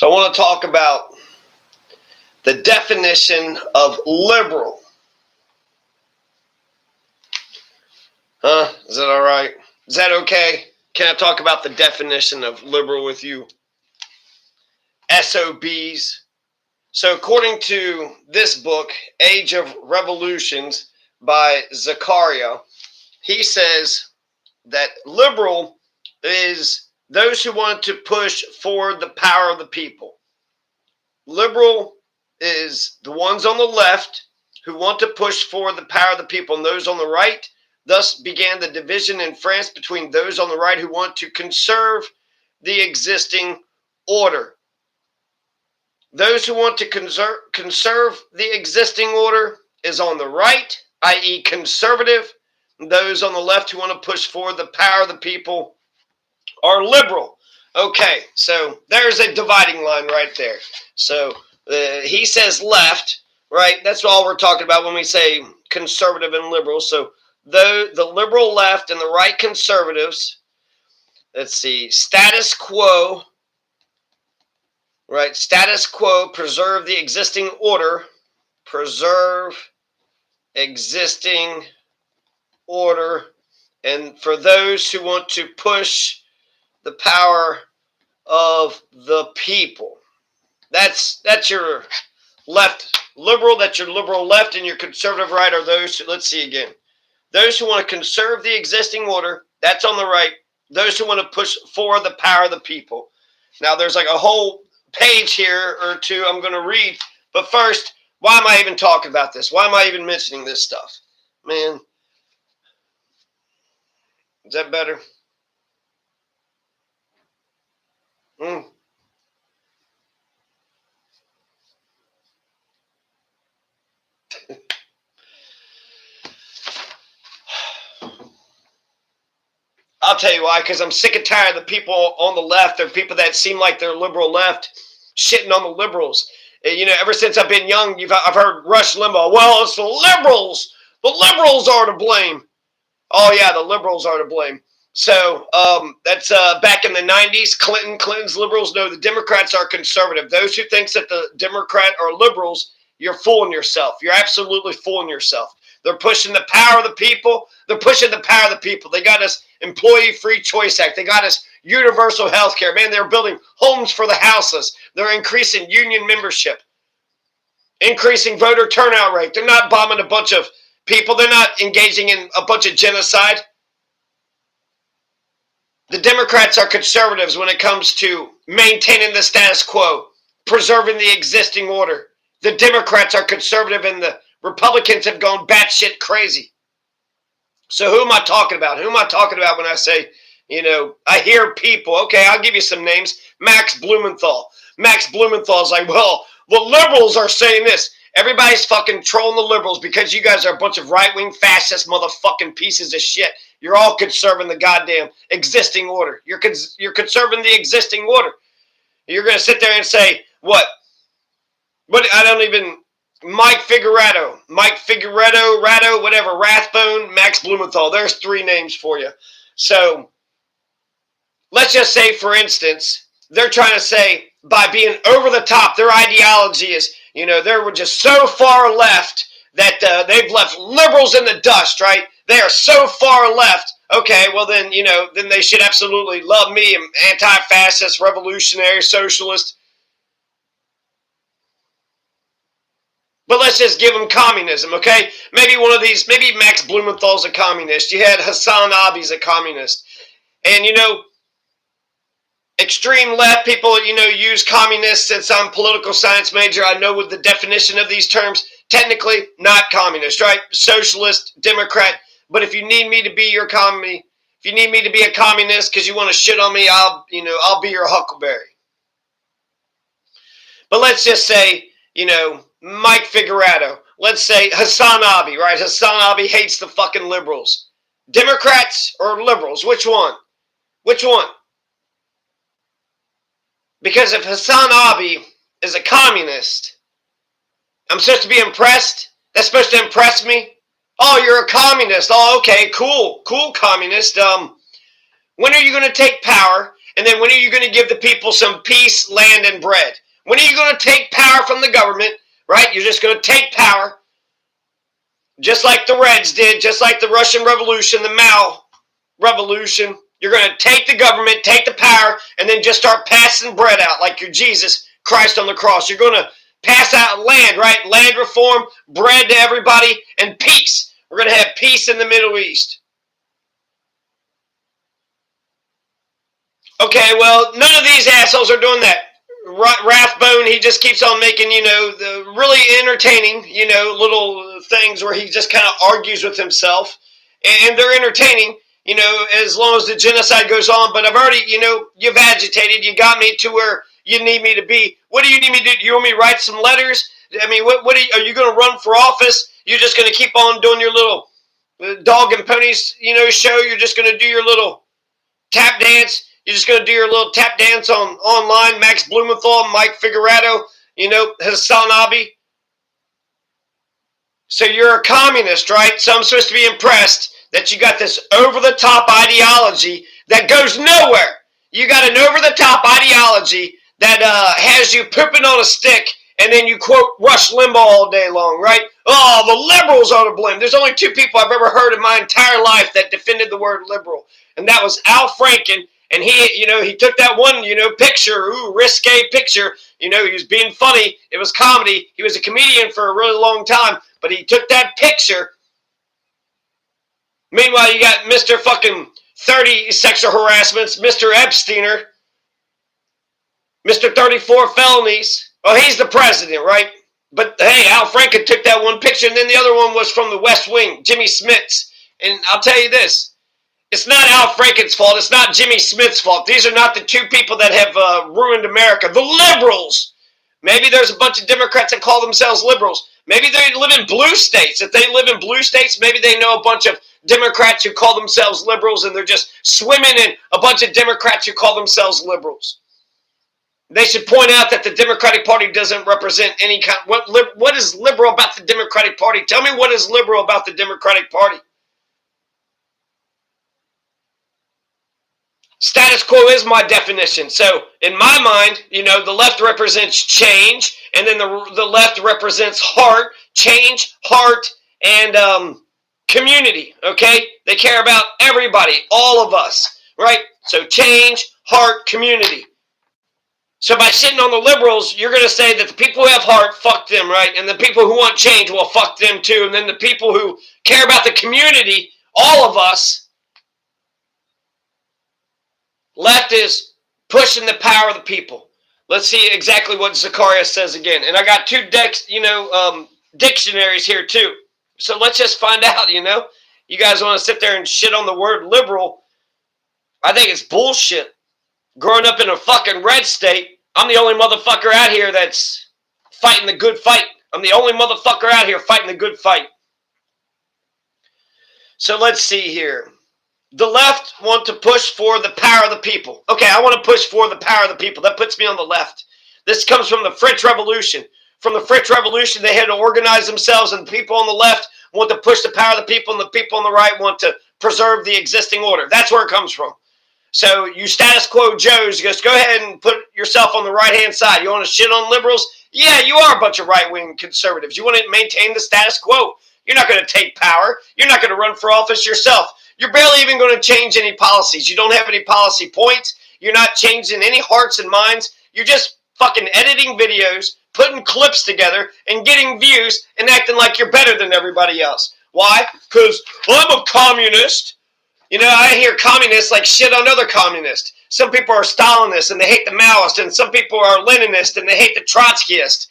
So I want to talk about the definition of liberal. Is that all right? Is that okay? Can I talk about the definition of liberal with you? SOBs. So according to this book, Age of Revolutions by Zakaria, he says that liberal is those who want to push forward the power of the people. Liberal is the ones on the left who want to push forward the power of the people, and those on the right. Thus began the division in France between those on the right who want to conserve the existing order. Those who want to conserve the existing order is on the right, i.e. conservative. Those on the left who want to push forward the power of the people are liberal. Okay, so there's a dividing line right there. So he says left, right? That's all we're talking about when we say conservative and liberal. So the liberal left and the right conservatives, let's see, status quo, right? Status quo, preserve the existing order, preserve existing order. And for those who want to push the power of the people, that's your left liberal, that's your liberal left, and your conservative right are those who, let's see again, those who want to conserve the existing order, that's on the right. Those who want to push forward the power of the people. Now there's like a whole page here or two I'm going to read, but first, why am I even talking about this? Why am I even mentioning this stuff? Man, is that better? I'll tell you why, because I'm sick and tired of the people on the left, or people that seem like they're liberal left, shitting on the liberals. You know, ever since I've been young, I've heard Rush Limbaugh, well, it's the liberals. The liberals are to blame. Oh, yeah, the liberals are to blame. So that's back in the 90s, Clinton's liberals. No, the Democrats are conservative. Those who think that the Democrat are liberals, you're fooling yourself. You're absolutely fooling yourself. They're pushing the power of the people. They're pushing the power of the people. They got us Employee Free Choice Act. They got us universal health care. Man, they're building homes for the houseless. They're increasing union membership, increasing voter turnout rate. They're not bombing a bunch of people. They're not engaging in a bunch of genocide. The Democrats are conservatives when it comes to maintaining the status quo, preserving the existing order. The Democrats are conservative, and the Republicans have gone batshit crazy. So who am I talking about? Who am I talking about when I say, you know, I hear people, okay, I'll give you some names. Max Blumenthal. Max Blumenthal is like, well, the liberals are saying this. Everybody's fucking trolling the liberals because you guys are a bunch of right-wing fascist motherfucking pieces of shit. You're all conserving the goddamn existing order. You're conserving the existing order. You're going to sit there and say, what? I don't even... Mike Figueredo, Ratto, whatever, Rathbone, Max Blumenthal. There's three names for you. So let's just say, for instance, they're trying to say by being over the top, their ideology is, you know, they were just so far left that they've left liberals in the dust, right? They are so far left. Okay, well then, you know, then they should absolutely love me. I'm anti-fascist, revolutionary, socialist. But let's just give them communism, okay? Maybe one of these, maybe Max Blumenthal's a communist. You had HasanAbi's a communist. And, you know, extreme left people, you know, use communist. Since I'm a political science major, I know what the definition of these terms. Technically, not communist, right? Socialist, Democrat. But if you need me to be your if you need me to be a communist because you want to shit on me, I'll be your huckleberry. But let's just say, you know, Mike Figueredo. Let's say HasanAbi, right? HasanAbi hates the fucking liberals. Democrats or liberals? Which one? Which one? Because if HasanAbi is a communist, I'm supposed to be impressed? That's supposed to impress me? Oh, you're a communist. Oh, okay, cool. Cool, communist. When are you going to take power And then when are you going to give the people some peace, land, and bread? When are you going to take power from the government, right? You're just going to take power, just like the Reds did, just like the Russian Revolution, the Mao Revolution. You're going to take the government, take the power, and then just start passing bread out like you're Jesus Christ on the cross. You're going to pass out land, right? Land reform, bread to everybody, and peace. We're going to have peace in the Middle East. Okay, well, none of these assholes are doing that. Rathbone, he just keeps on making, the really entertaining, little things where he just kind of argues with himself. And they're entertaining, as long as the genocide goes on. But I've already, you've agitated. You got me to where you need me to be. What do you need me to do? You want me to write some letters? I mean, what are you going to run for office? You're just going to keep on doing your little dog and ponies, show? You're just going to do your little tap dance? You're just going to do your little tap dance online, Max Blumenthal, Mike Figueredo, HasanAbi. So you're a communist, right? So I'm supposed to be impressed that you got this over-the-top ideology that goes nowhere. You got an over-the-top ideology that has you pooping on a stick, and then you quote Rush Limbaugh all day long, right? Oh, the liberals are to blame. There's only two people I've ever heard in my entire life that defended the word liberal, and that was Al Franken. And he took that one, picture, risque picture. He was being funny. It was comedy. He was a comedian for a really long time, but he took that picture. Meanwhile, you got Mr. fucking 30 sexual harassments, Mr. Epsteiner, Mr. 34 felonies. Oh, he's the president, right? But hey, Al Franken took that one picture, and then the other one was from the West Wing, Jimmy Smits. And I'll tell you this. It's not Al Franken's fault. It's not Jimmy Smith's fault. These are not the two people that have ruined America. The liberals. Maybe there's a bunch of Democrats that call themselves liberals. Maybe they live in blue states. If they live in blue states, maybe they know a bunch of Democrats who call themselves liberals, and they're just swimming in a bunch of Democrats who call themselves liberals. They should point out that the Democratic Party doesn't represent any kind. What is liberal about the Democratic Party? Tell me what is liberal about the Democratic Party. Status quo is my definition. So in my mind, the left represents change, and then the left represents heart, change, heart, and community. Okay? They care about everybody, all of us, right? So change, heart, community. So by sitting on the liberals, you're going to say that the people who have heart, fuck them, right? And the people who want change, well, fuck them too. And then the people who care about the community, all of us, left is pushing the power of the people. Let's see exactly what Zacharias says again. And I got two dictionaries here too. So let's just find out, You guys want to sit there and shit on the word liberal. I think it's bullshit. Growing up in a fucking red state, I'm the only motherfucker out here that's fighting the good fight. I'm the only motherfucker out here fighting the good fight. So let's see here. The left want to push for the power of the people. Okay, I want to push for the power of the people. That puts me on the left. This comes from the French Revolution. From the French Revolution, they had to organize themselves, and the people on the left want to push the power of the people, and the people on the right want to preserve the existing order. That's where it comes from. So you status quo Joes, just go ahead and put yourself on the right-hand side. You want to shit on liberals? Yeah, you are a bunch of right-wing conservatives. You want to maintain the status quo. You're not going to take power. You're not going to run for office yourself. You're barely even going to change any policies. You don't have any policy points. You're not changing any hearts and minds. You're just fucking editing videos, putting clips together, and getting views, and acting like you're better than everybody else. Why? Because I'm a communist. I hear communists like shit on other communists. Some people are Stalinists, and they hate the Maoists, and some people are Leninists, and they hate the Trotskyists.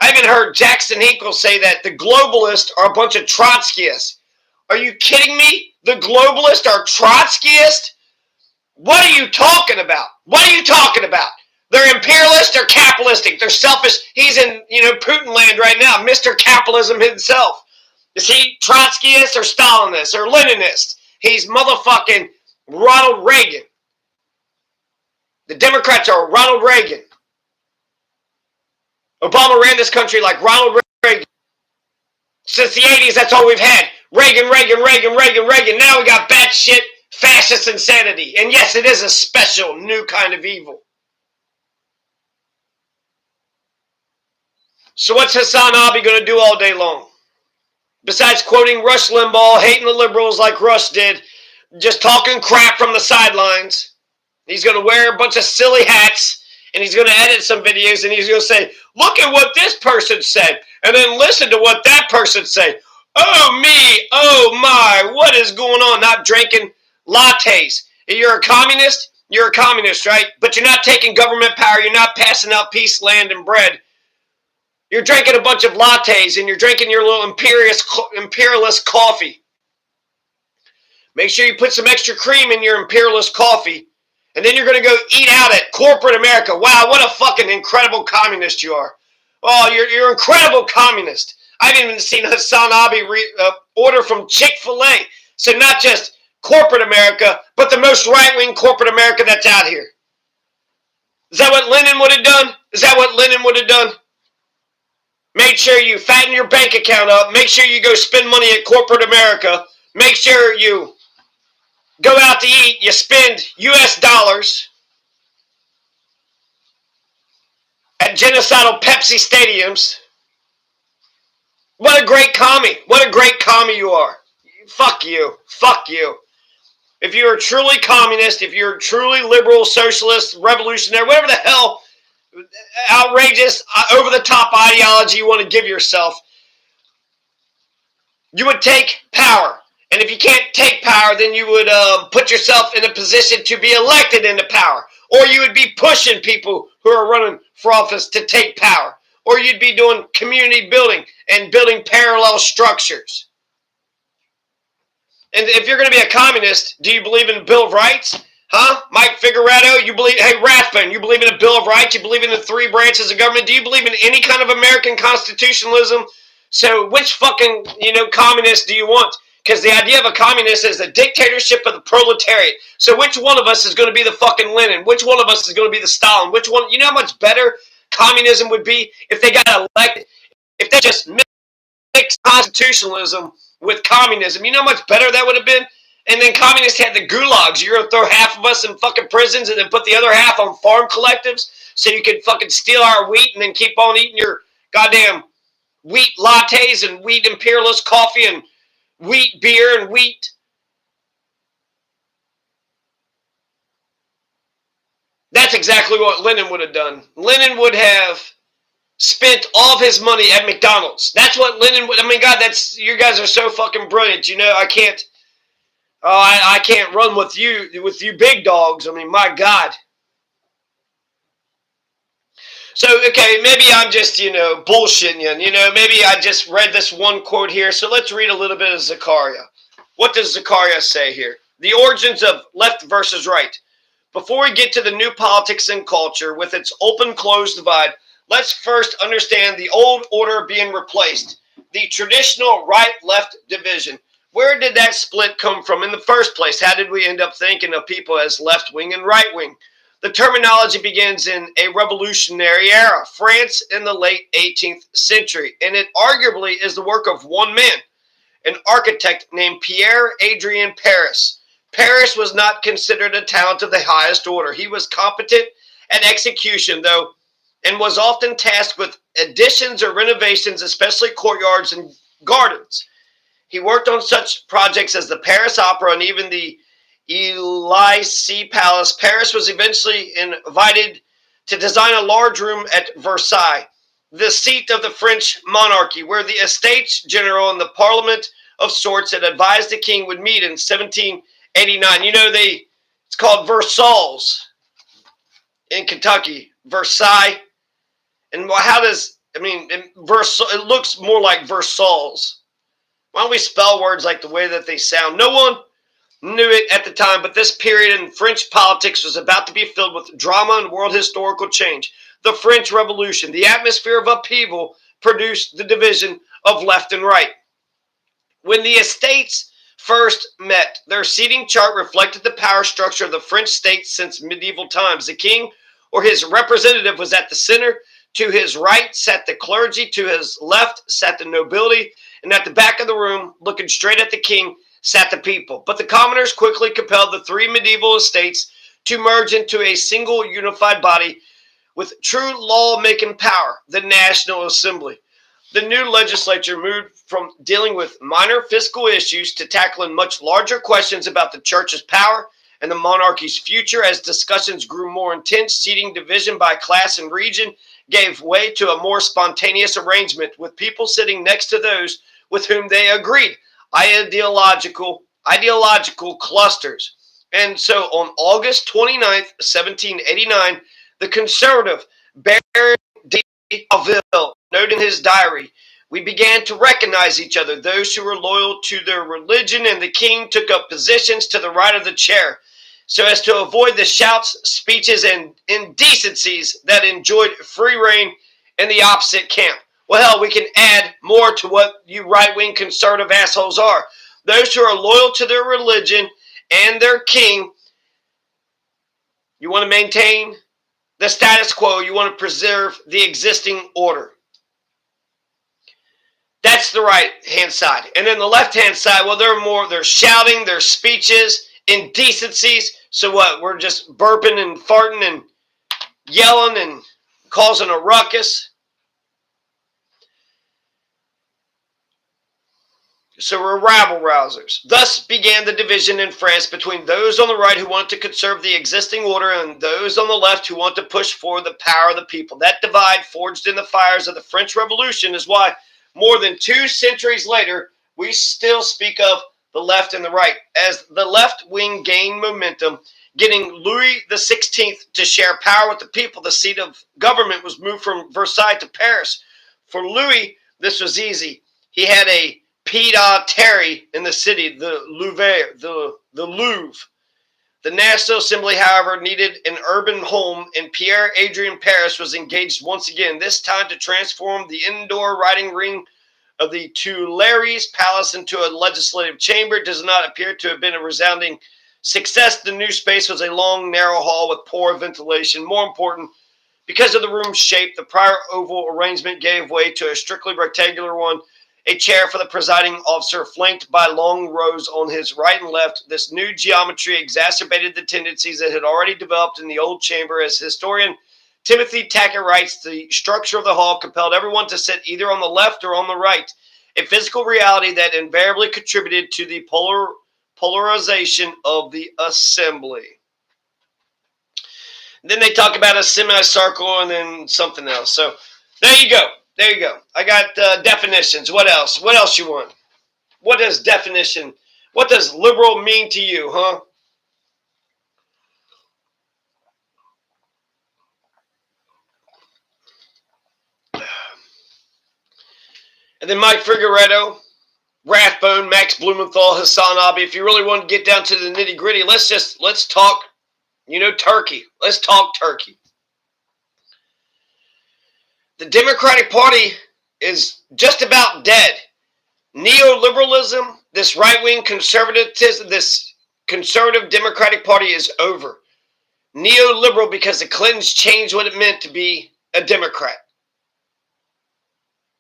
I even heard Jackson Hinkle say that the globalists are a bunch of Trotskyists. Are you kidding me? The globalists are Trotskyists? What are you talking about? What are you talking about? They're imperialist, they're capitalistic, they're selfish. He's in, Putin land right now, Mr. Capitalism himself. Is he Trotskyist or Stalinist or Leninist? He's motherfucking Ronald Reagan. The Democrats are Ronald Reagan. Obama ran this country like Ronald Reagan. Since the 80s, that's all we've had. Reagan. Now we got batshit, fascist insanity. And yes, it is a special new kind of evil. So what's HasanAbi going to do all day long? Besides quoting Rush Limbaugh, hating the liberals like Rush did, just talking crap from the sidelines. He's going to wear a bunch of silly hats, and he's going to edit some videos, and he's going to say, look at what this person said, and then listen to what that person said. Oh, me, oh, my, what is going on? Not drinking lattes. You're a communist? You're a communist, right? But you're not taking government power. You're not passing out peace, land, and bread. You're drinking a bunch of lattes, and you're drinking your little imperialist coffee. Make sure you put some extra cream in your imperialist coffee. And then you're going to go eat out at corporate America. Wow, what a fucking incredible communist you are. Oh, you're an incredible communist. I haven't even seen HasanAbi order from Chick-fil-A. So not just corporate America, but the most right-wing corporate America that's out here. Is that what Lenin would have done? Is that what Lenin would have done? Make sure you fatten your bank account up. Make sure you go spend money at corporate America. Make sure you go out to eat, you spend US dollars at genocidal Pepsi stadiums. What a great commie. What a great commie you are. Fuck you. Fuck you. If you're truly communist, if you're truly liberal, socialist, revolutionary, whatever the hell outrageous, over-the-top ideology you want to give yourself, you would take power. And if you can't take power, then you would put yourself in a position to be elected into power. Or you would be pushing people who are running for office to take power. Or you'd be doing community building and building parallel structures. And if you're going to be a communist, do you believe in the Bill of Rights? Huh? Mike Figueredo, you believe, hey, Rathbone, you believe in the Bill of Rights? You believe in the three branches of government? Do you believe in any kind of American constitutionalism? So which fucking, communist do you want? Because the idea of a communist is the dictatorship of the proletariat. So which one of us is going to be the fucking Lenin? Which one of us is going to be the Stalin? Which one? You know how much better communism would be if they got elected? If they just mixed constitutionalism with communism. You know how much better that would have been? And then communists had the gulags. You're going to throw half of us in fucking prisons and then put the other half on farm collectives so you can fucking steal our wheat and then keep on eating your goddamn wheat lattes and wheat imperialist coffee and wheat beer and wheat. That's exactly what Lenin would have done. Lenin would have spent all of his money at McDonald's. That's what Lenin would. I mean, God, you guys are so fucking brilliant. I can't. I can't run with you big dogs. I mean, my God. So, okay, maybe I'm just, bullshitting you. Maybe I just read this one quote here. So let's read a little bit of Zechariah. What does Zechariah say here? The origins of left versus right. Before we get to the new politics and culture with its open-closed divide, let's first understand the old order being replaced. The traditional right-left division. Where did that split come from in the first place? How did we end up thinking of people as left-wing and right-wing? The terminology begins in a revolutionary era, France in the late 18th century, and it arguably is the work of one man, an architect named Pierre-Adrien Paris. Paris was not considered a talent of the highest order. He was competent at execution, though, and was often tasked with additions or renovations, especially courtyards and gardens. He worked on such projects as the Paris Opera and even the Élysée Palace. Paris was eventually invited to design a large room at Versailles, the seat of the French monarchy, where the Estates General and the Parliament of sorts that advised the king would meet in 1789. It's called Versailles in Kentucky. Versailles. And it looks more like Versailles. Why don't we spell words like the way that they sound? No one knew it at the time, but this period in French politics was about to be filled with drama and world historical change. The French Revolution, the atmosphere of upheaval, produced the division of left and right. When the estates first met, their seating chart reflected the power structure of the French state since medieval times. The king or his representative was at the center. To his right sat the clergy. To his left sat the nobility. And at the back of the room, looking straight at the king, sat the people. But the commoners quickly compelled the three medieval estates to merge into a single unified body with true law-making power, the National Assembly. The new legislature moved from dealing with minor fiscal issues to tackling much larger questions about the church's power and the monarchy's future. As discussions grew more intense, seating division by class and region gave way to a more spontaneous arrangement, with people sitting next to those with whom they agreed, ideological clusters. And so on August 29th, 1789, the conservative Baron de Alville noted in his diary, "We began to recognize each other. Those who were loyal to their religion and the king took up positions to the right of the chair, so as to avoid the shouts, speeches, and indecencies that enjoyed free reign in the opposite camp." Well, hell, we can add more to what you right-wing conservative assholes are. Those who are loyal to their religion and their king, you want to maintain the status quo, you want to preserve the existing order. That's the right-hand side. And then the left-hand side, well, they're shouting, their speeches, indecencies. So what? We're just burping and farting and yelling and causing a ruckus. So we're rabble-rousers. Thus began the division in France between those on the right who want to conserve the existing order and those on the left who want to push forward the power of the people. That divide, forged in the fires of the French Revolution, is why more than 2 centuries later, we still speak of the left and the right. As the left wing gained momentum, getting Louis XVI to share power with the people, the seat of government was moved from Versailles to Paris. For Louis, this was easy. He had a pied-à-terre in the city, the Louvre. The National Assembly, however, needed an urban home, and Pierre-Adrien Paris was engaged once again, this time to transform the indoor riding ring of the Tuileries Palace into a legislative chamber. It does not appear to have been a resounding success. The new space was a long, narrow hall with poor ventilation. More important, because of the room's shape, the prior oval arrangement gave way to a strictly rectangular one. A chair for the presiding officer, flanked by long rows on his right and left. This new geometry exacerbated the tendencies that had already developed in the old chamber. As historian Timothy Tackett writes, the structure of the hall compelled everyone to sit either on the left or on the right, a physical reality that invariably contributed to the polarization of the assembly. Then they talk about a semicircle and then something else. So there you go. There you go. I got definitions. What else? What else you want? What does definition, what does liberal mean to you, huh? And then Mike Figueredo, Rathbone, Max Blumenthal, HasanAbi. If you really want to get down to the nitty gritty, let's talk, Turkey. Let's talk Turkey. The Democratic Party is just about dead. Neoliberalism, this right-wing conservatism, this conservative Democratic Party is over. Neoliberal because the Clintons changed what it meant to be a Democrat.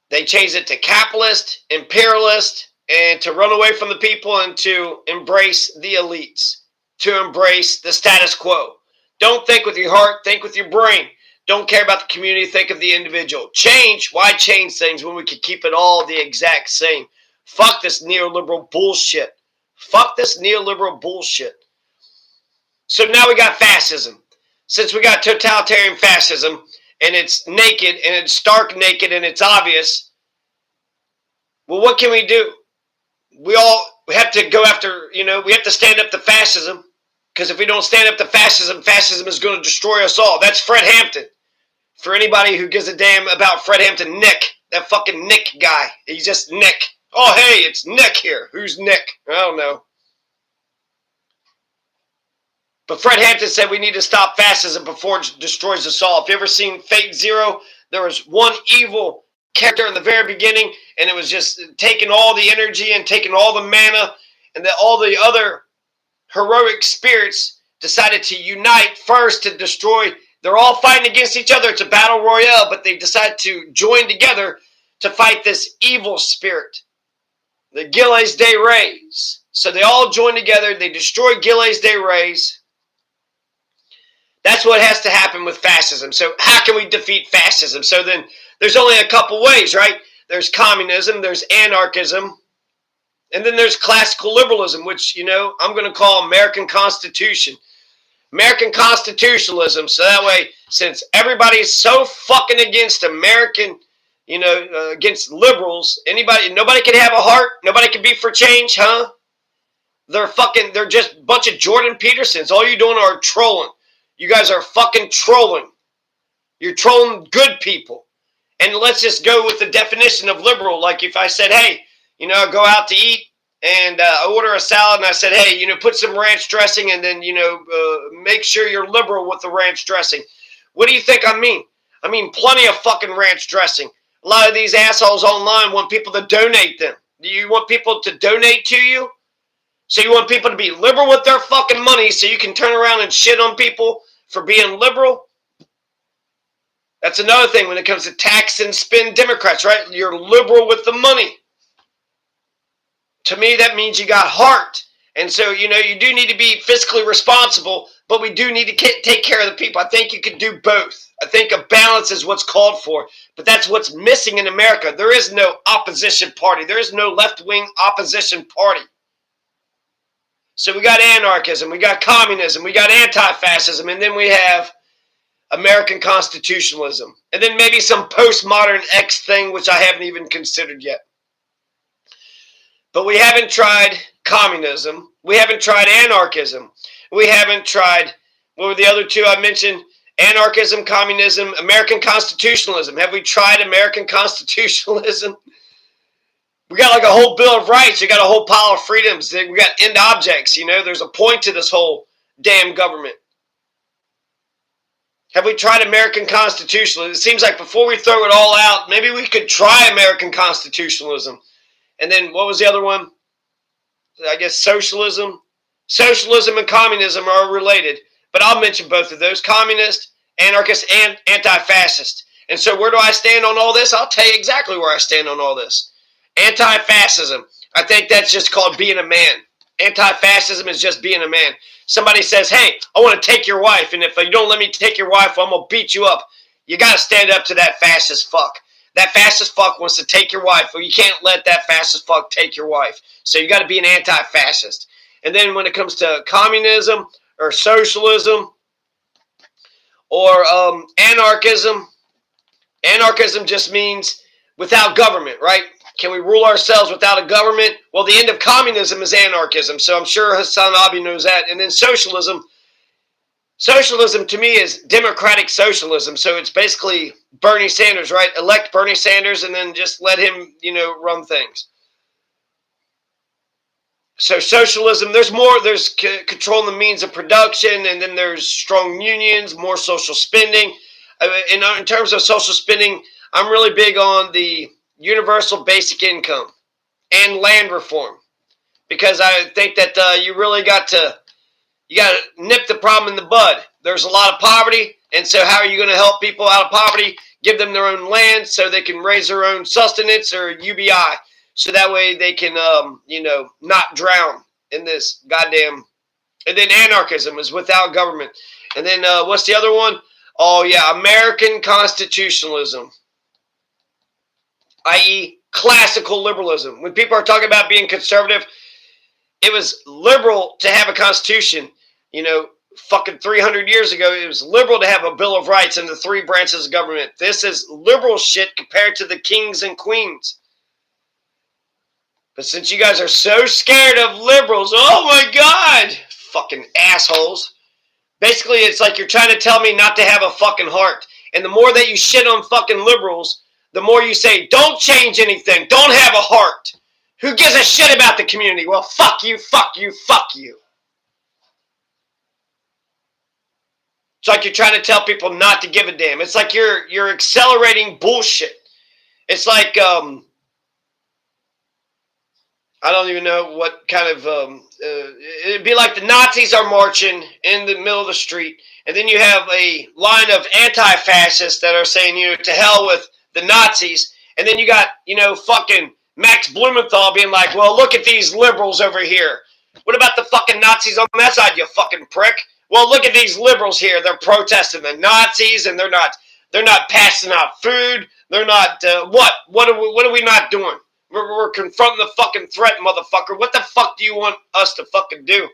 They changed it to capitalist, imperialist, and to run away from the people and to embrace the elites, to embrace the status quo. Don't think with your heart, think with your brain. Don't care about the community, think of the individual. Change? Why change things when we could keep it all the exact same? Fuck this neoliberal bullshit. Fuck this neoliberal bullshit. So now we got fascism. Since we got totalitarian fascism, and it's naked, and it's stark naked, and it's obvious, well, what can we do? We have to go after, we have to stand up to fascism, because if we don't stand up to fascism, fascism is going to destroy us all. That's Fred Hampton. For anybody who gives a damn about Fred Hampton, Nick, that fucking Nick guy. He's just Nick. Oh, hey, it's Nick here. Who's Nick? I don't know. But Fred Hampton said we need to stop fascism before it destroys us all. If you ever seen Fate Zero, there was one evil character in the very beginning, and it was just taking all the energy and taking all the mana, and all the other heroic spirits decided to unite first to destroy. They're all fighting against each other. It's a battle royale, but they decide to join together to fight this evil spirit, the Gilles de Reyes. So they all join together. They destroy Gilles de Rais. That's what has to happen with fascism. So how can we defeat fascism? So then there's only a couple ways, right? There's communism, there's anarchism, and then there's classical liberalism, which, I'm going to call American Constitution. American constitutionalism. So that way, since everybody is so fucking against American, against liberals, nobody can have a heart, nobody can be for change, huh? They're just a bunch of Jordan Petersons. All you're doing are trolling. You guys are fucking trolling. You're trolling good people. And let's just go with the definition of liberal. Like if I said, hey, go out to eat and I order a salad and I said, hey, put some ranch dressing and then, make sure you're liberal with the ranch dressing. What do you think I mean? I mean plenty of fucking ranch dressing. A lot of these assholes online want people to donate them. Do you want people to donate to you? So you want people to be liberal with their fucking money so you can turn around and shit on people for being liberal? That's another thing when it comes to tax and spend Democrats, right? You're liberal with the money. To me, that means you got heart. And so, you do need to be fiscally responsible, but we do need to take care of the people. I think you could do both. I think a balance is what's called for. But that's what's missing in America. There is no opposition party. There is no left-wing opposition party. So we got anarchism, we got communism, we got anti-fascism, and then we have American constitutionalism. And then maybe some postmodern X thing, which I haven't even considered yet. But we haven't tried communism. We haven't tried anarchism. We haven't tried, what were the other two I mentioned? Anarchism, communism, American constitutionalism. Have we tried American constitutionalism? We got like a whole Bill of Rights. We got a whole pile of freedoms. We got end objects. There's a point to this whole damn government. Have we tried American constitutionalism? It seems like before we throw it all out, maybe we could try American constitutionalism. And then what was the other one? I guess socialism. Socialism and communism are related. But I'll mention both of those. Communist, anarchist, and anti-fascist. And so where do I stand on all this? I'll tell you exactly where I stand on all this. Anti-fascism. I think that's just called being a man. Anti-fascism is just being a man. Somebody says, hey, I want to take your wife, and if you don't let me take your wife, I'm going to beat you up. You got to stand up to that fascist fuck. That fascist fuck wants to take your wife, or you can't let that fascist fuck take your wife. So you got to be an anti-fascist. And then when it comes to communism or socialism or anarchism, anarchism just means without government, right? Can we rule ourselves without a government? Well, the end of communism is anarchism, so I'm sure HasanAbi knows that. And then socialism. Socialism to me is democratic socialism, so it's basically Bernie Sanders, right? Elect Bernie Sanders and then just let him, run things. So socialism, there's controlling the means of production, and then there's strong unions, more social spending. In terms of social spending, I'm really big on the universal basic income and land reform, because I think that you really got to nip the problem in the bud. There's a lot of poverty, and so how are you going to help people out of poverty? Give them their own land so they can raise their own sustenance or UBI, so that way they can not drown in this goddamn. And then anarchism is without government. And then what's the other one? Oh yeah, American constitutionalism, i.e. classical liberalism. When people are talking about being conservative, it was liberal to have a constitution. Fucking 300 years ago, it was liberal to have a Bill of Rights and the three branches of government. This is liberal shit compared to the kings and queens. But since you guys are so scared of liberals, oh my God, fucking assholes. Basically, it's like you're trying to tell me not to have a fucking heart. And the more that you shit on fucking liberals, the more you say, don't change anything, don't have a heart. Who gives a shit about the community? Well, fuck you, fuck you, fuck you. It's like you're trying to tell people not to give a damn. It's like you're accelerating bullshit. It's like, I don't even know what kind of, it'd be like the Nazis are marching in the middle of the street, and then you have a line of anti-fascists that are saying, to hell with the Nazis, and then you got, fucking Max Blumenthal being like, well, look at these liberals over here. What about the fucking Nazis on that side, you fucking prick? Well, look at these liberals here. They're protesting the Nazis, and they're not passing out food. They're not what? What are we not doing? We're confronting the fucking threat, motherfucker. What the fuck do you want us to fucking do?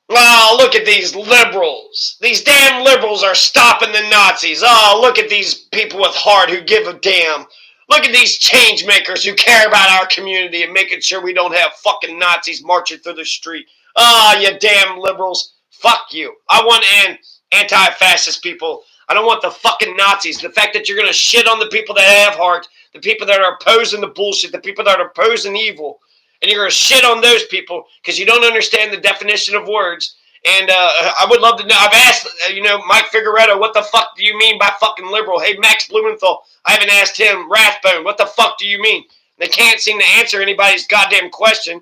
Oh, look at these liberals. These damn liberals are stopping the Nazis. Oh, look at these people with heart who give a damn. Look at these change makers who care about our community and making sure we don't have fucking Nazis marching through the street. Oh, you damn liberals. Fuck you. I want anti-fascist people. I don't want the fucking Nazis. The fact that you're going to shit on the people that have heart, the people that are opposing the bullshit, the people that are opposing evil, and you're going to shit on those people because you don't understand the definition of words. And I would love to know. I've asked, Mike Figueredo, what the fuck do you mean by fucking liberal? Hey, Max Blumenthal, I haven't asked him. Rathbone, what the fuck do you mean? They can't seem to answer anybody's goddamn question.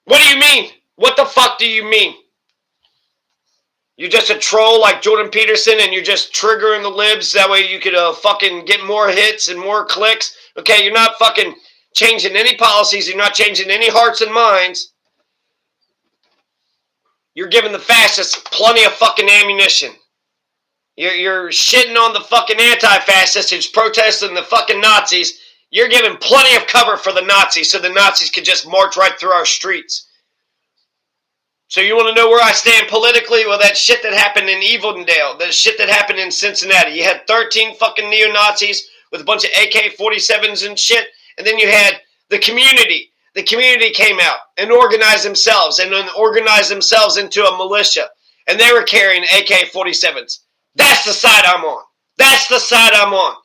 What do you mean? What the fuck do you mean? You're just a troll like Jordan Peterson and you're just triggering the libs. That way you could fucking get more hits and more clicks. Okay, you're not fucking changing any policies. You're not changing any hearts and minds. You're giving the fascists plenty of fucking ammunition. You're shitting on the fucking anti-fascists who's protesting the fucking Nazis. You're giving plenty of cover for the Nazis so the Nazis could just march right through our streets. So you want to know where I stand politically? Well, that shit that happened in Evildale, the shit that happened in Cincinnati. You had 13 fucking neo-Nazis with a bunch of AK-47s and shit, and then you had the community. The community came out and organized themselves and then organized themselves into a militia, and they were carrying AK-47s. That's the side I'm on. That's the side I'm on.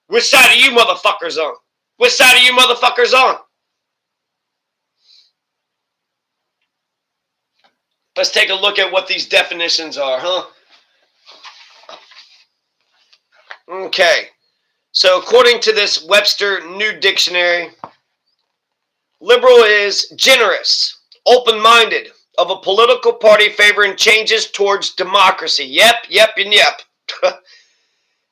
Which side are you motherfuckers on? Which side are you motherfuckers on? Let's take a look at what these definitions are, huh? Okay. So according to this Webster New Dictionary, liberal is generous, open-minded, of a political party favoring changes towards democracy. Yep, and yep.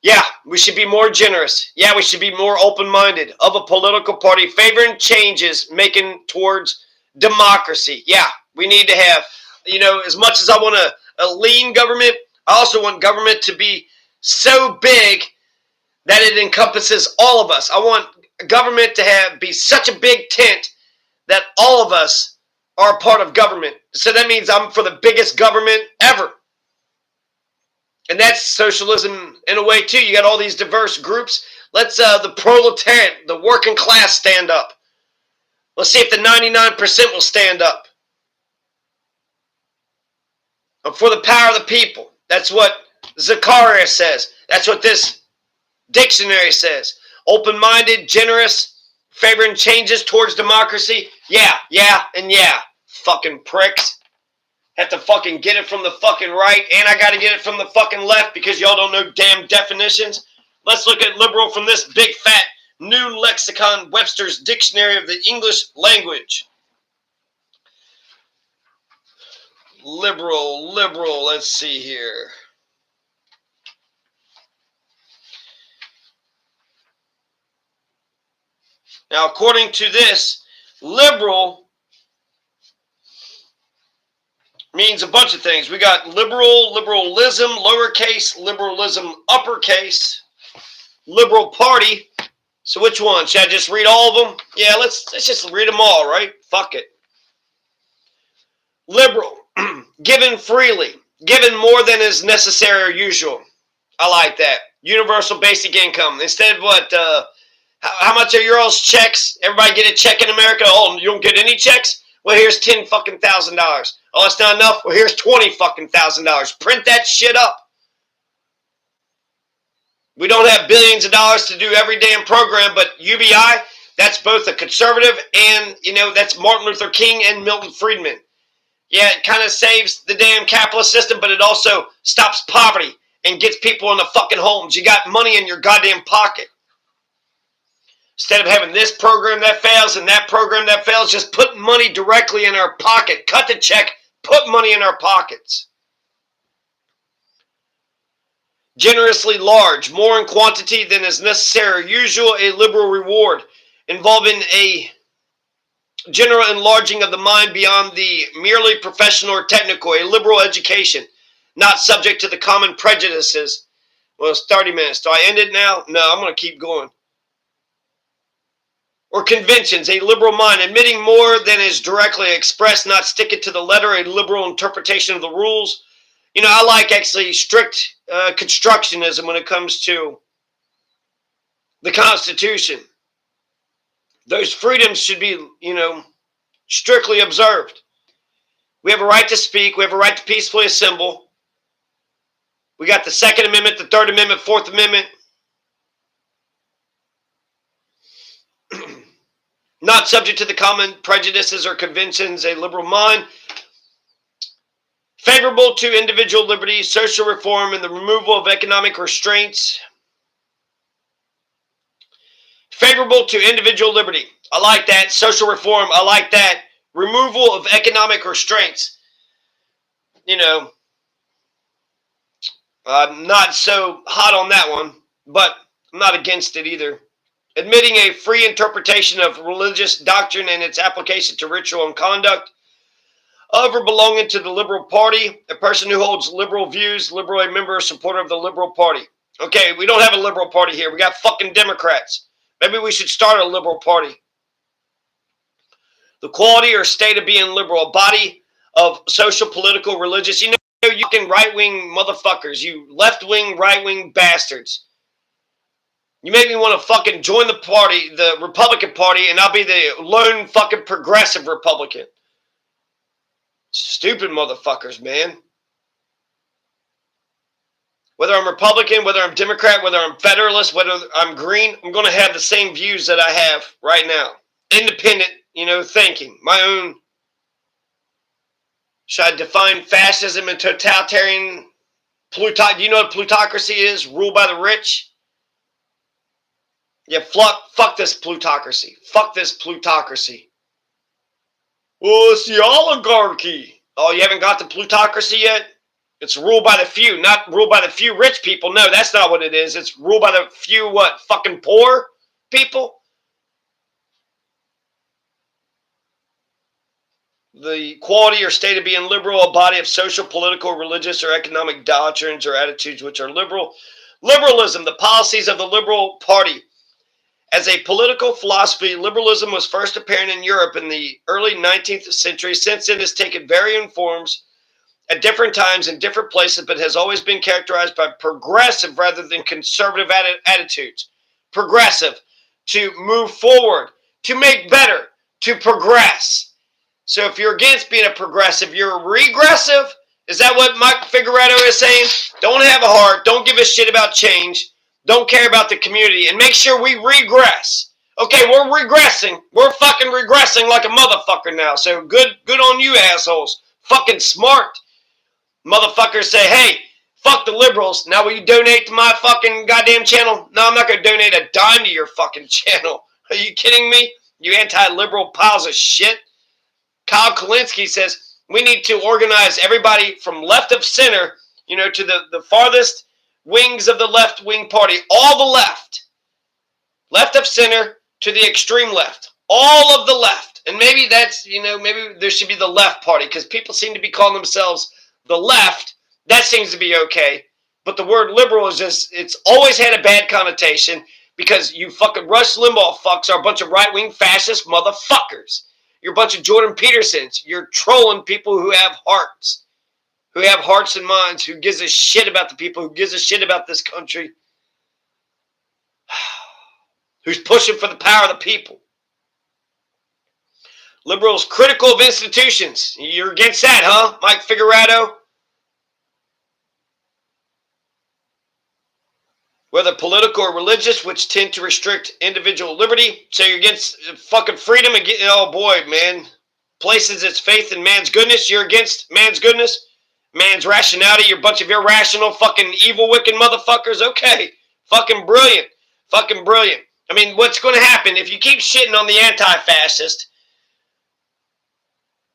Yeah, we should be more generous. Yeah, we should be more open-minded, of a political party favoring changes making towards democracy. Yeah, we need to have, as much as I want a lean government, I also want government to be so big that it encompasses all of us. I want government to be such a big tent that all of us are a part of government. So that means I'm for the biggest government ever. And that's socialism in a way too. You got all these diverse groups. Let's the proletariat, the working class stand up. Let's see if the 99% will stand up. I'm for the power of the people. That's what Zachariah says. That's what this dictionary says. Open-minded, generous, favoring changes towards democracy. Yeah, and yeah. Fucking pricks. Have to fucking get it from the fucking right, and I gotta get it from the fucking left because y'all don't know damn definitions. Let's look at liberal from this big fat new lexicon, Webster's Dictionary of the English Language. Liberal, let's see here. Now, according to this, liberal means a bunch of things. We got liberal, liberalism, lowercase, liberalism, uppercase, liberal party. So which one? Should I just read all of them? Yeah, let's just read them all, right? Fuck it. Liberal, given freely, given more than is necessary or usual. I like that. Universal basic income. Instead of what, how much are your all's checks? Everybody get a check in America? Oh, you don't get any checks? Well, here's $10 fucking thousand. Oh, that's not enough? Well, here's $20 fucking thousand. Print that shit up. We don't have billions of dollars to do every damn program, but UBI, that's both a conservative and, that's Martin Luther King and Milton Friedman. Yeah, it kind of saves the damn capitalist system, but it also stops poverty and gets people in the fucking homes. You got money in your goddamn pocket. Instead of having this program that fails and that program that fails, just put money directly in our pocket. Cut the check, put money in our pockets. generously large, more in quantity than is necessary, or usual a liberal reward, involving a general enlarging of the mind beyond the merely professional or technical, a liberal education, not subject to the common prejudices. Well, it's 30 minutes. Do I end it now? No, I'm going to keep going. Or conventions, a liberal mind, admitting more than is directly expressed, not sticking to the letter, a liberal interpretation of the rules. You know, I like actually strict constructionism when it comes to the Constitution. Those freedoms should be, strictly observed. We have a right to speak. We have a right to peacefully assemble. We got the Second Amendment, the Third Amendment, Fourth Amendment. Not subject to the common prejudices or conventions, a liberal mind. Favorable to individual liberty, social reform, and the removal of economic restraints. Favorable to individual liberty. I like that. Social reform. I like that. Removal of economic restraints. I'm not so hot on that one, but I'm not against it either. Admitting a free interpretation of religious doctrine and its application to ritual and conduct. However, belonging to the Liberal Party, a person who holds liberal views, liberal, a member or supporter of the Liberal Party. Okay, we don't have a Liberal Party here. We got fucking Democrats. Maybe we should start a Liberal Party. The quality or state of being liberal, a body of social, political, religious. You can right-wing motherfuckers, you left-wing, right-wing bastards. You make me want to fucking join the party, the Republican Party, and I'll be the lone fucking progressive Republican. Stupid motherfuckers, man. Whether I'm Republican, whether I'm Democrat, whether I'm Federalist, whether I'm Green, I'm going to have the same views that I have right now. Independent, thinking. My own. Should I define fascism and totalitarian do you know what plutocracy is? Ruled by the rich? Yeah, fuck this plutocracy. Fuck this plutocracy. Well, it's the oligarchy. Oh, you haven't got the plutocracy yet? It's ruled by the few, not ruled by the few rich people. No, that's not what it is. It's ruled by the few, fucking poor people? The quality or state of being liberal, a body of social, political, religious, or economic doctrines or attitudes which are liberal. Liberalism, the policies of the Liberal Party. As a political philosophy, liberalism was first apparent in Europe in the early 19th century. Since then, it has taken varying forms at different times in different places, but has always been characterized by progressive rather than conservative attitudes. Progressive, to move forward, to make better, to progress. So if you're against being a progressive, you're regressive? Is that what Mike Figueredo is saying? Don't have a heart. Don't give a shit about change. Don't care about the community. And make sure we regress. Okay, we're regressing. We're fucking regressing like a motherfucker now. So good on you assholes. Fucking smart. Motherfuckers say, hey, fuck the liberals. Now will you donate to my fucking goddamn channel? No, I'm not going to donate a dime to your fucking channel. Are you kidding me? You anti-liberal piles of shit. Kyle Kulinski says, we need to organize everybody from left of center, to the farthest wings of the left-wing party. All the left. Left of center to the extreme left. All of the left. And maybe that's, maybe there should be the left party because people seem to be calling themselves the left. That seems to be okay. But the word liberal is just, it's always had a bad connotation because you fucking Rush Limbaugh fucks are a bunch of right-wing fascist motherfuckers. You're a bunch of Jordan Petersons. You're trolling people who have hearts. Who have hearts and minds. Who gives a shit about the people. Who gives a shit about this country. Who's pushing for the power of the people. Liberals critical of institutions. You're against that, huh, Mike Figueredo? Whether political or religious, which tend to restrict individual liberty. So you're against fucking freedom. Oh boy, man. Places its faith in man's goodness. You're against man's goodness. Man's rationality. You're a bunch of irrational, fucking evil, wicked motherfuckers. Okay. Fucking brilliant. Fucking brilliant. I mean, what's going to happen if you keep shitting on the anti-fascist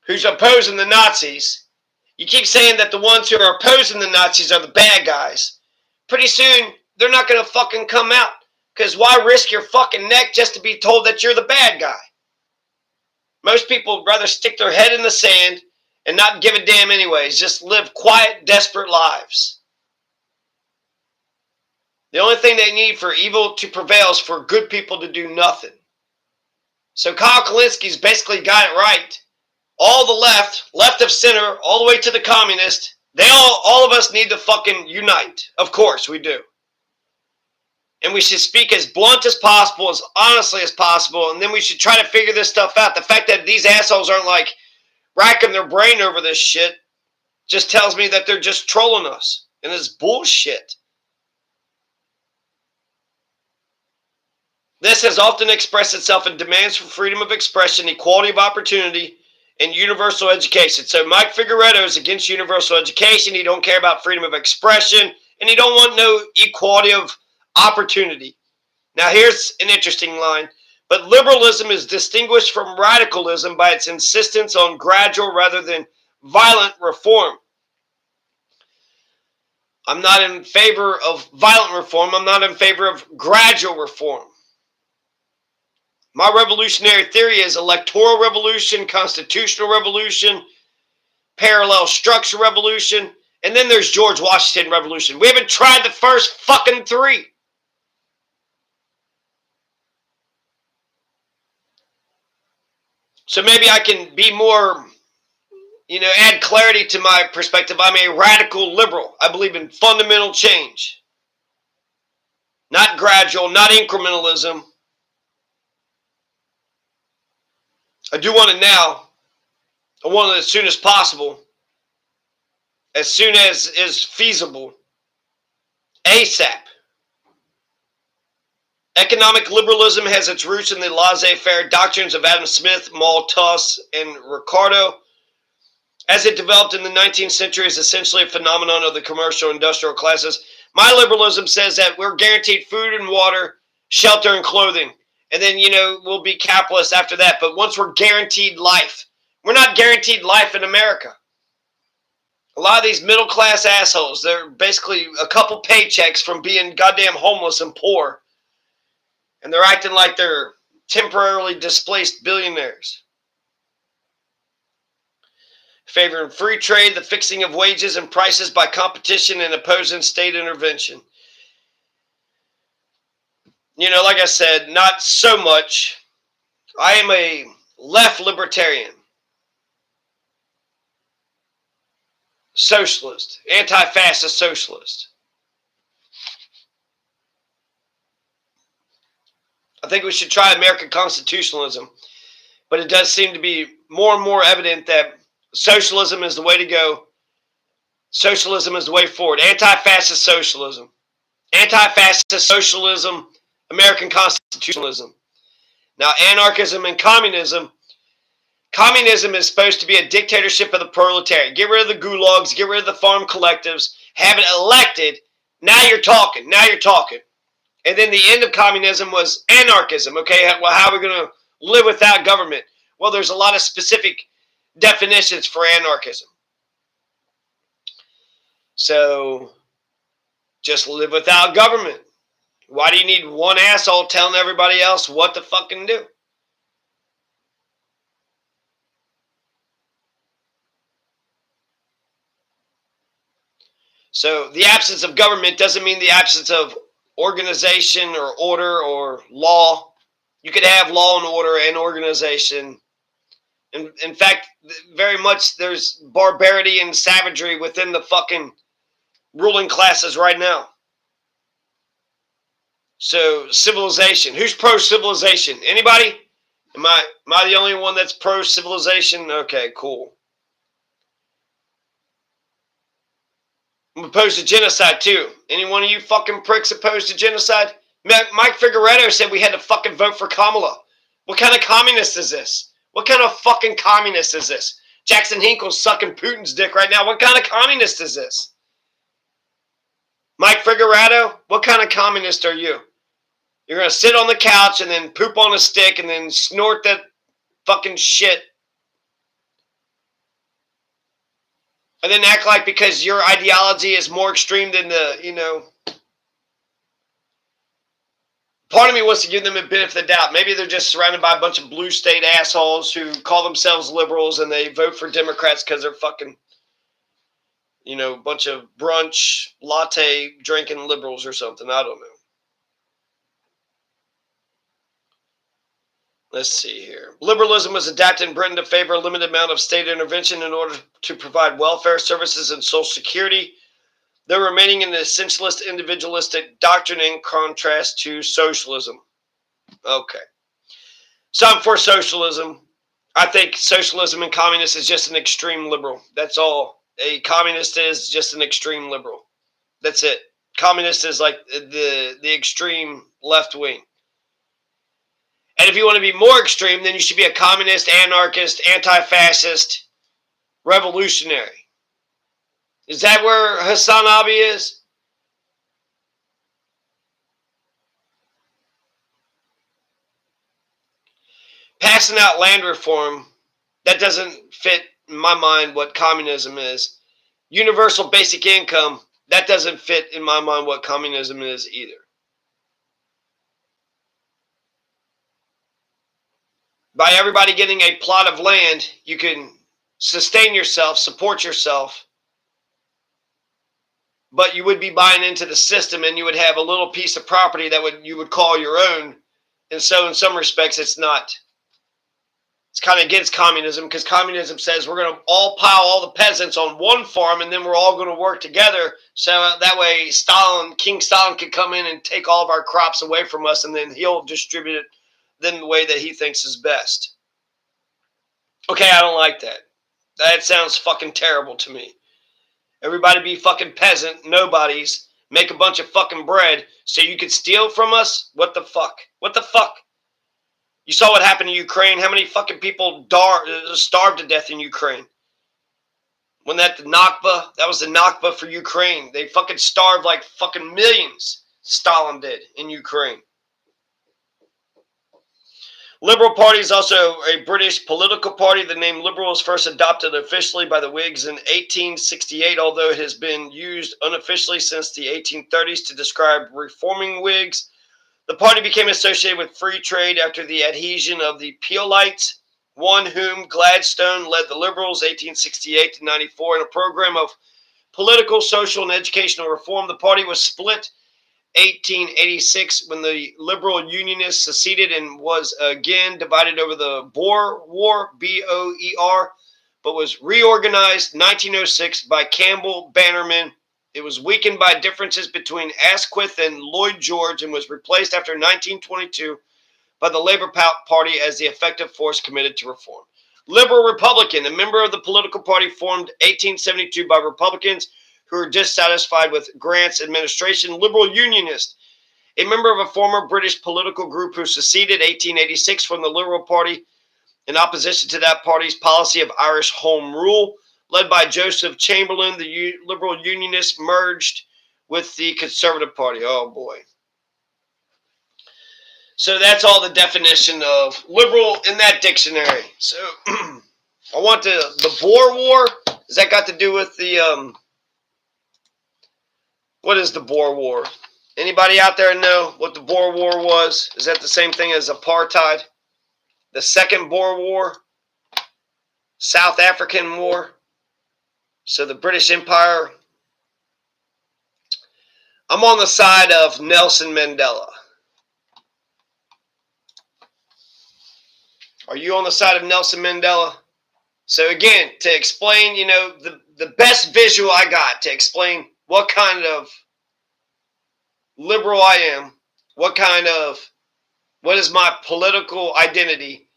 who's opposing the Nazis? You keep saying that the ones who are opposing the Nazis are the bad guys. pretty soon they're not going to fucking come out. Because why risk your fucking neck just to be told that you're the bad guy? Most people would rather stick their head in the sand and not give a damn anyways. Just live quiet, desperate lives. The only thing they need for evil to prevail is for good people to do nothing. So Kyle Kalinski's basically got it right. All the left of center, all the way to the communist, all of us need to fucking unite. Of course we do. And we should speak as blunt as possible, as honestly as possible, and then we should try to figure this stuff out. The fact that these assholes aren't like racking their brain over this shit just tells me that they're just trolling us. And it's bullshit. This has often expressed itself in demands for freedom of expression, equality of opportunity, and universal education. So Mike Figueredo is against universal education. He don't care about freedom of expression, and he don't want no equality of opportunity. Now here's an interesting line. But liberalism is distinguished from radicalism by its insistence on gradual rather than violent reform. I'm not in favor of violent reform. I'm not in favor of gradual reform. My revolutionary theory is electoral revolution, constitutional revolution, parallel structure revolution, and then there's George Washington revolution. We haven't tried the first fucking three. So maybe I can be more, add clarity to my perspective. I'm a radical liberal. I believe in fundamental change. Not gradual, not incrementalism. I do want it now. I want it as soon as possible. As soon as is feasible. ASAP. Economic liberalism has its roots in the laissez-faire doctrines of Adam Smith, Malthus, and Ricardo. As it developed in the 19th century, is essentially a phenomenon of the commercial industrial classes. My liberalism says that we're guaranteed food and water, shelter and clothing. And then, we'll be capitalists after that. But once we're guaranteed life, we're not guaranteed life in America. A lot of these middle class assholes, they're basically a couple paychecks from being goddamn homeless and poor. And they're acting like they're temporarily displaced billionaires. Favoring free trade, the fixing of wages and prices by competition, and opposing state intervention. Like I said, not so much. I am a left libertarian. Socialist. Anti-fascist socialist. I think we should try American constitutionalism. But it does seem to be more and more evident that socialism is the way to go. Socialism is the way forward. Anti-fascist socialism. Anti-fascist socialism. American constitutionalism. Now, anarchism and communism. Communism is supposed to be a dictatorship of the proletariat. Get rid of the gulags. Get rid of the farm collectives. Have it elected. Now you're talking. Now you're talking. And then the end of communism was anarchism. Okay, well, how are we going to live without government? Well, there's a lot of specific definitions for anarchism. So, just live without government. Why do you need one asshole telling everybody else what to fucking do? So, the absence of government doesn't mean the absence of organization or order or law. You could have law and order and organization. In fact, very much there's barbarity and savagery within the fucking ruling classes right now. So, civilization. Who's pro-civilization? Anybody? Am I the only one that's pro-civilization? Okay, cool. I'm opposed to genocide, too. Any one of you fucking pricks opposed to genocide? Mike Figueredo said we had to fucking vote for Kamala. What kind of communist is this? What kind of fucking communist is this? Jackson Hinkle's sucking Putin's dick right now. What kind of communist is this? Mike Figueredo, what kind of communist are you? You're going to sit on the couch and then poop on a stick and then snort that fucking shit. And then act like because your ideology is more extreme than the, Part of me wants to give them a benefit of the doubt. Maybe they're just surrounded by a bunch of blue state assholes who call themselves liberals and they vote for Democrats because they're fucking, a bunch of brunch, latte drinking liberals or something. I don't know. Let's see here. Liberalism was adapted in Britain to favor a limited amount of state intervention in order to provide welfare services and social security, though remaining an essentialist individualistic doctrine in contrast to socialism. Okay. So I'm for socialism. I think socialism and communist is just an extreme liberal. That's all. A communist is just an extreme liberal. That's it. Communist is like the extreme left wing. And if you want to be more extreme, then you should be a communist, anarchist, anti-fascist, revolutionary. Is that where HasanAbi is? Passing out land reform, that doesn't fit in my mind what communism is. Universal basic income, that doesn't fit in my mind what communism is either. By everybody getting a plot of land, you can sustain yourself, support yourself, but you would be buying into the system and you would have a little piece of property that you would call your own. And so in some respects, it's not. It's kind of against communism because communism says we're going to all pile all the peasants on one farm and then we're all going to work together. So that way King Stalin could come in and take all of our crops away from us and then he'll distribute it then the way that he thinks is best. Okay, I don't like that. That sounds fucking terrible to me. Everybody be fucking peasant, nobodies, make a bunch of fucking bread so you could steal from us? What the fuck? What the fuck? You saw what happened to Ukraine? How many fucking people starved to death in Ukraine? When that was the Nakba for Ukraine. They fucking starved like fucking millions. Stalin did in Ukraine. Liberal Party is also a British political party. The name Liberal was first adopted officially by the Whigs in 1868, although it has been used unofficially since the 1830s to describe reforming Whigs. The party became associated with free trade after the adhesion of the Peelites, one whom Gladstone led the Liberals 1868 to 94 in a program of political, social, and educational reform. The party was split 1886 when the Liberal Unionists seceded and was again divided over the Boer War, B-O-E-R, but was reorganized 1906 by Campbell Bannerman. It was weakened by differences between Asquith and Lloyd George and was replaced after 1922 by the Labour Party as the effective force committed to reform. Liberal Republican, a member of the political party formed 1872 by Republicans who were dissatisfied with Grant's administration. Liberal Unionist, a member of a former British political group who seceded 1886 from the Liberal Party in opposition to that party's policy of Irish Home Rule. Led by Joseph Chamberlain, the Liberal Unionists merged with the Conservative Party. Oh, boy. So that's all the definition of liberal in that dictionary. So I want the Boer War. Has that got to do with the... What is the Boer War? Anybody out there know what the Boer War was? Is that the same thing as apartheid? The Second Boer War? South African War? So the British Empire. I'm on the side of Nelson Mandela. Are you on the side of Nelson Mandela? So again, to explain, the best visual I got to explain what kind of liberal I am, what is my political identity.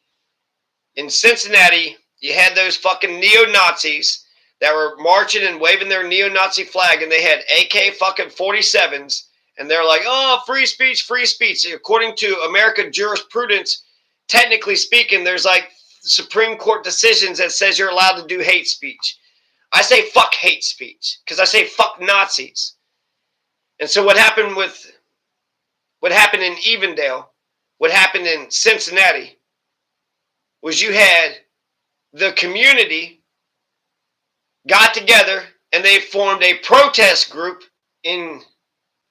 In Cincinnati, you had those fucking neo-Nazis that were marching and waving their neo-Nazi flag, and they had AK fucking 47s, and they're like, oh, free speech, free speech. According to American jurisprudence, technically speaking, there's like Supreme Court decisions that says you're allowed to do hate speech. I say fuck hate speech, because I say fuck Nazis. And so what happened in Evendale, what happened in Cincinnati, was you had the community got together and they formed a protest group in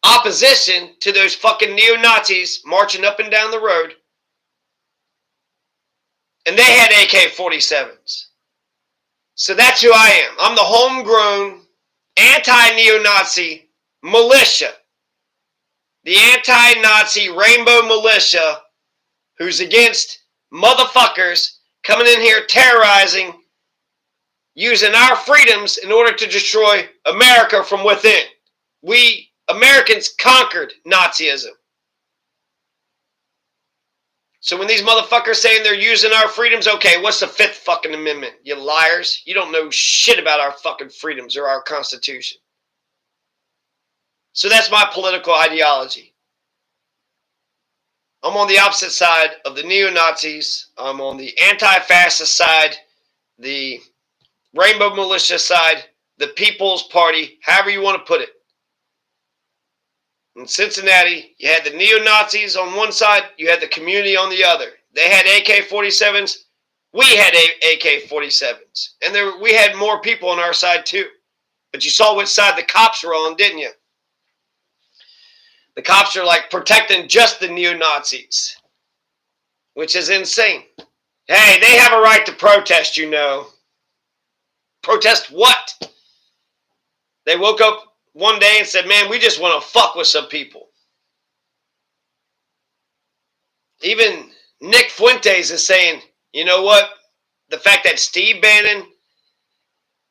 opposition to those fucking neo-Nazis marching up and down the road. And they had AK-47s. So that's who I am. I'm the homegrown anti-neo-Nazi militia. The anti-Nazi rainbow militia who's against motherfuckers coming in here terrorizing, using our freedoms in order to destroy America from within. We Americans conquered Nazism. So when these motherfuckers saying they're using our freedoms, okay, what's the 5th fucking amendment? You liars. You don't know shit about our fucking freedoms or our Constitution. So that's my political ideology. I'm on the opposite side of the neo-Nazis. I'm on the anti-fascist side, the rainbow militia side, the People's Party, however you want to put it. In Cincinnati, you had the neo-Nazis on one side, you had the community on the other. They had AK-47s, we had AK-47s. And we had more people on our side too. But you saw which side the cops were on, didn't you? The cops are like protecting just the neo-Nazis, which is insane. Hey, they have a right to protest, you know. Protest what? They woke up one day and said, man, we just want to fuck with some people. Even Nick Fuentes is saying, you know what? The fact that Steve Bannon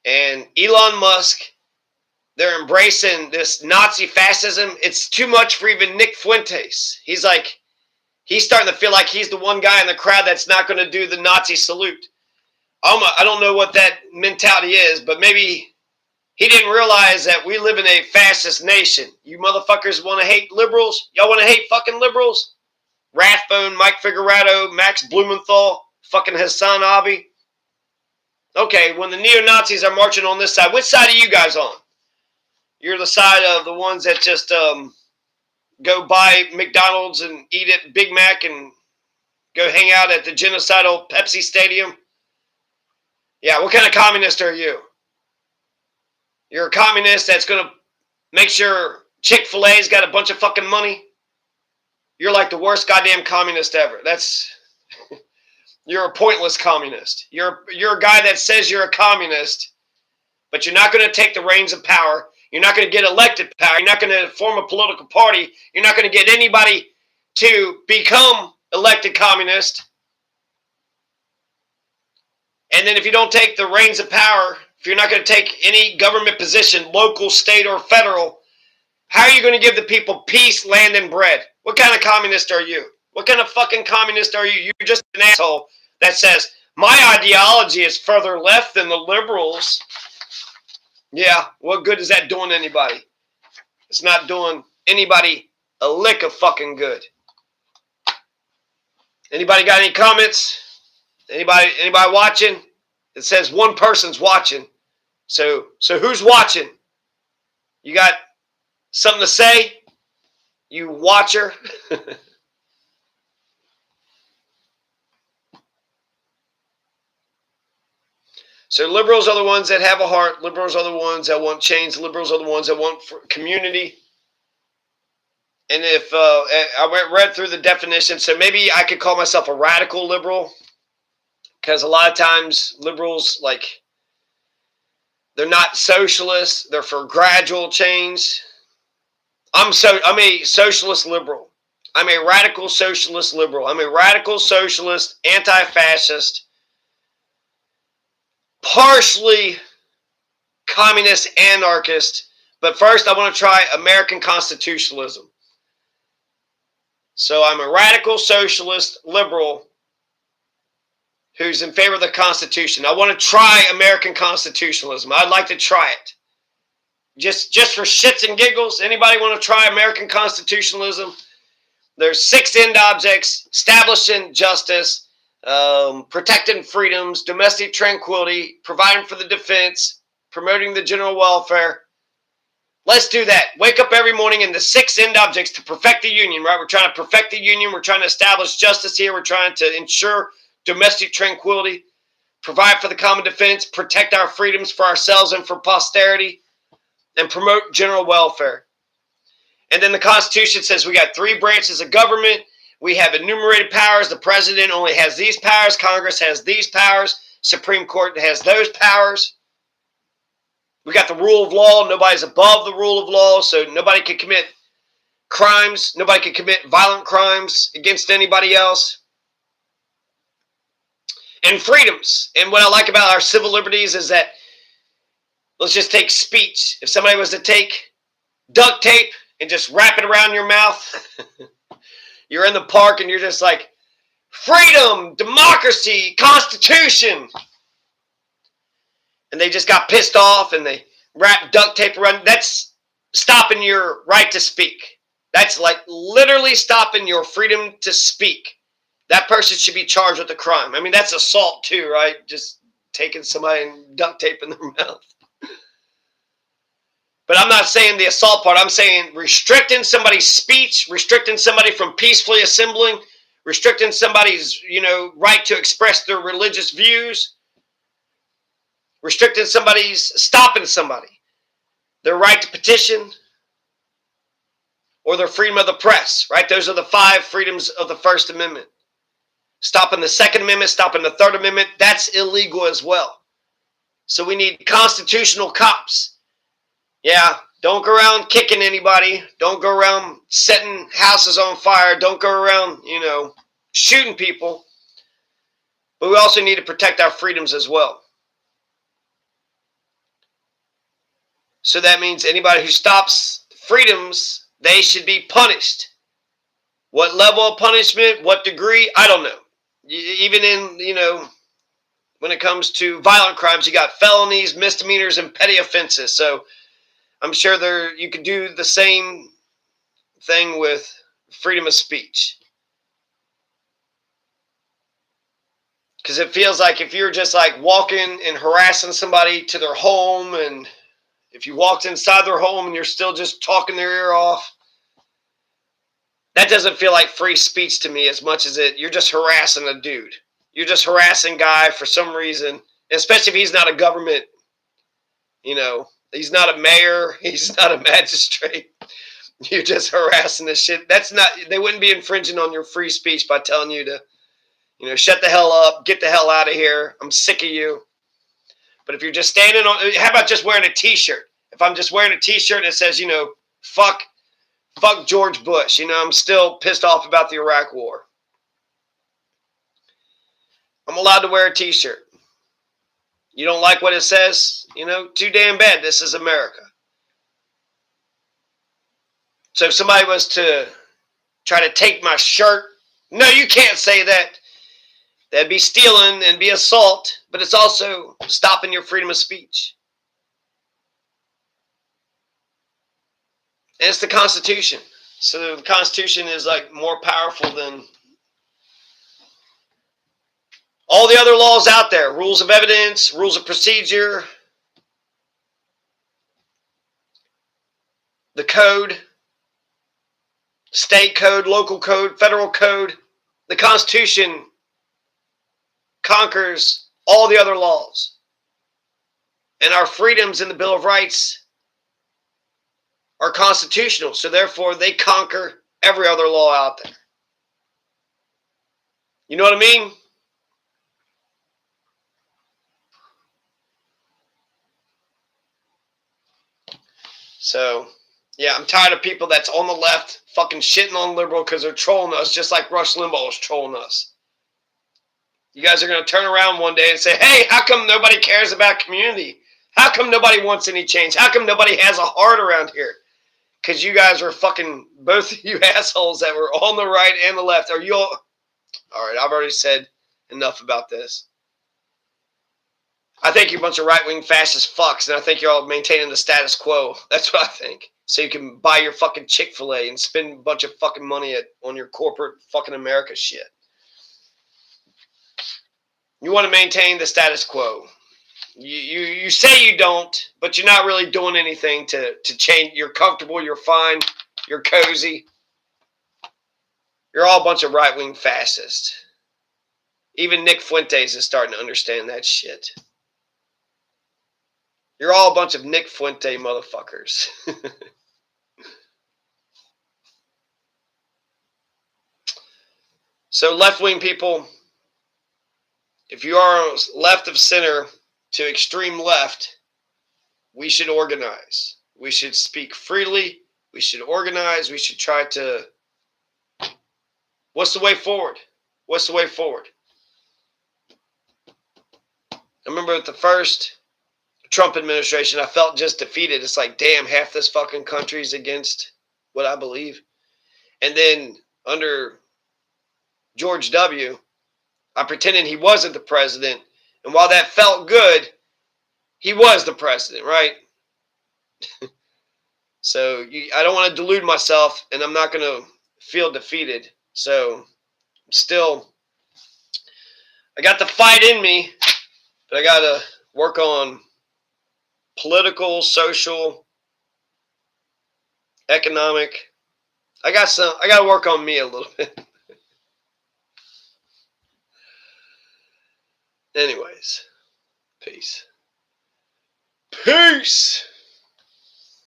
and Elon Musk, they're embracing this Nazi fascism. It's too much for even Nick Fuentes. He's starting to feel like he's the one guy in the crowd that's not going to do the Nazi salute. I don't know what that mentality is, but maybe he didn't realize that we live in a fascist nation. You motherfuckers want to hate liberals? Y'all want to hate fucking liberals? Rathbone, Mike Figueroa, Max Blumenthal, fucking HasanAbi. Okay, when the neo-Nazis are marching on this side, which side are you guys on? You're the side of the ones that just go buy McDonald's and eat at Big Mac and go hang out at the genocidal Pepsi Stadium? Yeah, what kind of communist are you? You're a communist that's going to make sure Chick-fil-A's got a bunch of fucking money? You're like the worst goddamn communist ever. You're a pointless communist. You're a guy that says you're a communist, but you're not going to take the reins of power. You're not going to get elected power. You're not going to form a political party. You're not going to get anybody to become elected communist. And then if you don't take the reins of power, if you're not going to take any government position, local, state, or federal, how are you going to give the people peace, land, and bread? What kind of communist are you? What kind of fucking communist are you? You're just an asshole that says, my ideology is further left than the liberals. Yeah, what good is that doing anybody? It's not doing anybody a lick of fucking good. Anybody got any comments? Anybody watching? It says one person's watching. So who's watching? You got something to say? You watcher? So liberals are the ones that have a heart. Liberals are the ones that want change. Liberals are the ones that want community. And if I read through the definition, so maybe I could call myself a radical liberal, because a lot of times liberals, like, they're not socialists. They're for gradual change. I'm a socialist liberal. I'm a radical socialist liberal. I'm a radical socialist, anti-fascist, partially communist anarchist. But first, I want to try American constitutionalism. So I'm a radical socialist liberal who's in favor of the Constitution. I want to try American constitutionalism. I'd like to try it. Just for shits and giggles. Anybody want to try American constitutionalism? There's 6 end objects: establishing justice, protecting freedoms, domestic tranquility, providing for the defense, promoting the general welfare. Let's do that. Wake up every morning in the 6 end objects to perfect the union, right? We're trying to perfect the union. We're trying to establish justice here. We're trying to ensure domestic tranquility, provide for the common defense, protect our freedoms for ourselves and for posterity, and promote general welfare. And then the Constitution says we got 3 branches of government. We have enumerated powers. The president only has these powers. Congress has these powers. Supreme Court has those powers. We got the rule of law. Nobody's above the rule of law, so nobody can commit crimes. Nobody can commit violent crimes against anybody else. And freedoms. And what I like about our civil liberties is that, let's just take speech. If somebody was to take duct tape and just wrap it around your mouth, you're in the park and you're just like, freedom, democracy, Constitution. And they just got pissed off and they wrap duct tape around. That's stopping your right to speak. That's like literally stopping your freedom to speak. That person should be charged with a crime. I mean, that's assault too, right? Just taking somebody and duct tape in their mouth. But I'm not saying the assault part. I'm saying restricting somebody's speech, restricting somebody from peacefully assembling, restricting somebody's, right to express their religious views, stopping somebody, their right to petition, or their freedom of the press, right? Those are the 5 freedoms of the First Amendment. Stopping the Second Amendment, stopping the Third Amendment, that's illegal as well. So we need constitutional cops. Yeah, don't go around kicking anybody. Don't go around setting houses on fire. Don't go around, shooting people. But we also need to protect our freedoms as well. So that means anybody who stops freedoms, they should be punished. What level of punishment, what degree, I don't know. Even in, when it comes to violent crimes, you got felonies, misdemeanors, and petty offenses. So I'm sure you could do the same thing with freedom of speech. Because it feels like if you're just like walking and harassing somebody to their home, and if you walked inside their home and you're still just talking their ear off, that doesn't feel like free speech to me as much as you're just harassing a dude. You're just harassing a guy for some reason, especially if he's not a government, he's not a mayor, he's not a magistrate. You're just harassing this shit. They wouldn't be infringing on your free speech by telling you to, shut the hell up, get the hell out of here, I'm sick of you. But if you're just standing on, how about just wearing a t-shirt? If I'm just wearing a t-shirt that says, fuck George Bush, I'm still pissed off about the Iraq War. I'm allowed to wear a t-shirt. You don't like what it says? Too damn bad. This is America. So if somebody was to try to take my shirt, no, you can't say that. That'd be stealing and be assault, but it's also stopping your freedom of speech. And it's the Constitution. So the Constitution is like more powerful than all the other laws out there. Rules of evidence, rules of procedure, the code, state code, local code, federal code. The Constitution conquers all the other laws. And our freedoms in the Bill of Rights are constitutional, so therefore they conquer every other law out there. You know what I mean? So, yeah, I'm tired of people that's on the left fucking shitting on liberal because they're trolling us, just like Rush Limbaugh is trolling us. You guys are going to turn around one day and say, hey, how come nobody cares about community? How come nobody wants any change? How come nobody has a heart around here? Because you guys are fucking, both of you assholes that were on the right and the left. Are you all right, I've already said enough about this. I think you're a bunch of right-wing fascist fucks, and I think you're all maintaining the status quo. That's what I think. So you can buy your fucking Chick-fil-A and spend a bunch of fucking money on your corporate fucking America shit. You want to maintain the status quo. You say you don't, but you're not really doing anything to change. You're comfortable, you're fine, you're cozy. You're all a bunch of right-wing fascists. Even Nick Fuentes is starting to understand that shit. You're all a bunch of Nick Fuente motherfuckers. So left-wing people, if you are left of center to extreme left, we should organize. We should speak freely. We should organize. We should try to... What's the way forward? What's the way forward? I remember at the first Trump administration, I felt just defeated. It's like, damn, half this fucking country's against what I believe. And then under George W., I pretended he wasn't the president. And while that felt good, he was the president, right? So I don't want to delude myself, and I'm not going to feel defeated. So still, I got the fight in me, but I got to work on political, social, economic. I got to work on me a little bit. Anyways, peace. Peace.